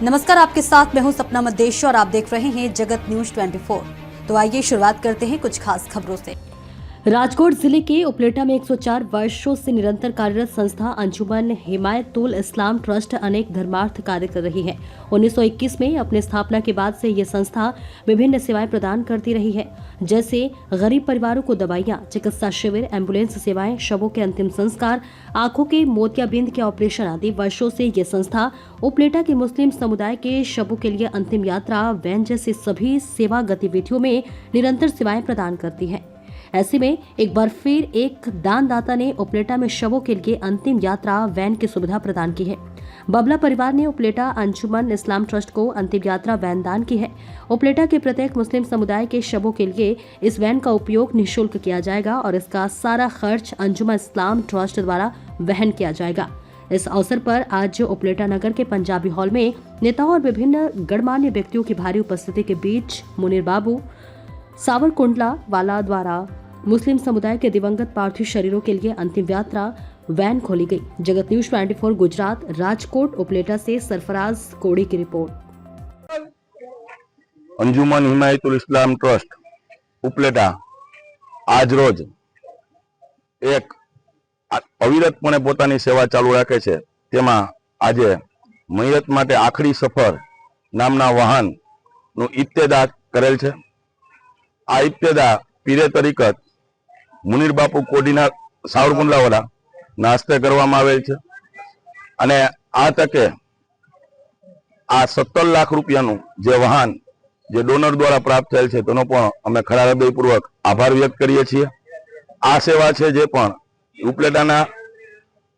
नमस्कार, आपके साथ मैं हूं सपना मदेश और आप देख रहे हैं जगत न्यूज 24। तो आइए शुरुआत करते हैं कुछ खास खबरों से। राजकोट जिले के उपलेटा में 104 वर्षों से निरंतर कार्यरत संस्था अंजुमन हिमायतुल इस्लाम ट्रस्ट अनेक धर्मार्थ कार्य कर रही है। 1921 में अपनी स्थापना के बाद से ये संस्था विभिन्न सेवाएं प्रदान करती रही है, जैसे गरीब परिवारों को दवाइयां, चिकित्सा शिविर, एम्बुलेंस सेवाएं, शवों के अंतिम संस्कार, आंखों के मोतियाबिंद के ऑपरेशन आदि। वर्षों से ये संस्था उपलेटा के मुस्लिम समुदाय के शवों के लिए अंतिम यात्रा, वैन जैसी सभी सेवा गतिविधियों में निरंतर सेवाएं प्रदान करती है। ऐसे में एक बार फिर एक दानदाता ने उपलेटा में शवों के लिए अंतिम यात्रा वैन की सुविधा प्रदान की है। बबला परिवार ने उपलेटा अंजुमन इस्लाम ट्रस्ट को अंतिम यात्रा वैन दान की है। उपलेटा के प्रत्येक मुस्लिम समुदाय के शवों के लिए इस वैन का उपयोग निःशुल्क किया जाएगा और इसका सारा खर्च अंजुमन इस्लाम ट्रस्ट द्वारा वहन किया जाएगा। इस अवसर पर आज उपलेटा नगर के पंजाबी हॉल में नेताओं और विभिन्न गणमान्य व्यक्तियों की भारी उपस्थिति के बीच मुनीर बाबू सावरकुंडला वाला द्वारा मुस्लिम समुदाय के दिवंगत पार्थिव शरीरों के लिए अंतिम यात्रा वैन खोली गई। जगत न्यूज 24 गुजरात, राजकोट उपलेटा से सरफराज कोड़ी की रिपोर्ट। अंजुमन हिमायतुल इस्लाम ट्रस्ट उपलेटा आज रोज एक अविरतपणे पोतानी सेवा चालू राखे छे। तेमां आजे मयत माटे आखरी सफर नामना वाहन नो इब्तेदा करेल छे। आ इब्तेदा पीरे तरीकत मुनीर बापू कोडीना सावरकुंडलावाला नास्ते करवामां आवेल छे अने आ तके आ 17 लाख रूपियानुं जे वाहन जे डोनर द्वारा प्राप्त थयेल छे तेनो पण अमे खरा हृदयपूर्वक आभार व्यक्त करीए छीए। आ सेवा छे जे पण उपलेटाना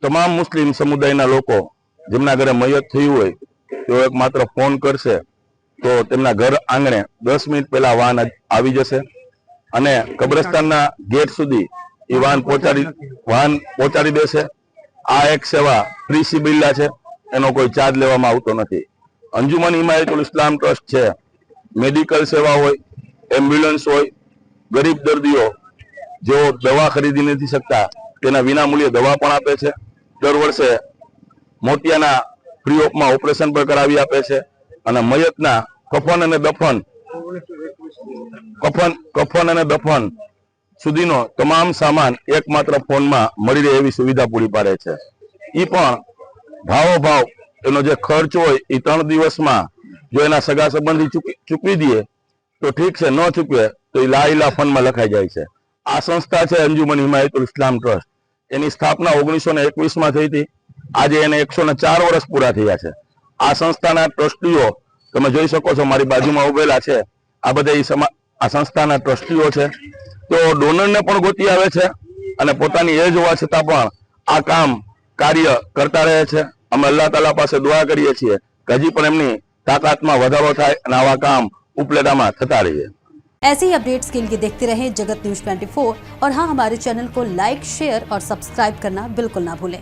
तमाम मुस्लिम समुदायना लोको जेमना घरे मयत थयुं होय तेओ एक मात्र फोन करशे तो तेमना घर आंगणे 10 मिनिट पहेला वाहन आवी जशे અને કબ્રસ્તાનના ગેટ સુધી એ વાહન પહોંચાડી દેશે। આ એક સેવા ફ્રી સિબિલ્લા છે, એનો કોઈ ચાર્જ લેવામાં આવતો નથી। અંજુમન હિમાયતુલ ઇસ્લામ ટ્રસ્ટ છે, મેડિકલ સેવા હોય, એમ્બ્યુલન્સ હોય, ગરીબ દર્દીઓ જેઓ દવા ખરીદી નથી શકતા તેના વિનામૂલ્યે દવા પણ આપે છે। દર વર્ષે મોતિયાના ફ્રી ઓફમાં ઓપરેશન પણ કરાવી આપે છે અને મયતના કફન અને દફન સુધીનો તમામ સામાન એકમાત્ર ફોનમાં મળી રહે એવી સુવિધા પૂરી પાડે છે। એ પણ ભાવોભાવ એનો જે ખર્ચ હોય એ 3 દિવસમાં જો એના સગા સંબંધી ચૂકવી દે તો ઠીક છે, ન ચૂકવે તો એ લાઈલા ફંડમાં લખાઈ જાય છે। આ સંસ્થા છે અંજુમન हिमायतुल इस्लाम ट्रस्ट। એની સ્થાપના 1921માં થઈ હતી। આજે એને 104 વર્ષ પૂરા થયા છે। આ સંસ્થાના ટ્રસ્ટીઓ તમે જોઈ શકો છો, મારી બાજુમાં ઉભેલા છે। આ બધા આ સંસ્થાના ટ્રસ્ટીઓ છે। તો ડોનરને પણ ગોતી આવે છે અને પોતાની એજ હોવા છતાં પણ આ કાર્ય કરતા રહે છે। અમે અલ્લાહ તાલા પાસે દુઆ કરીએ છીએ કે હજી પણ એમની તાકાતમાં વધારો થાય અને આવા કામ ઉપલેટામાં થતા રહે। ऐसे ही अपडेट्स के लिए देखते रहें जगत न्यूज 24 और हाँ, हमारे चैनल को लाइक, शेयर और सब्सक्राइब करना बिल्कुल ना भूलें।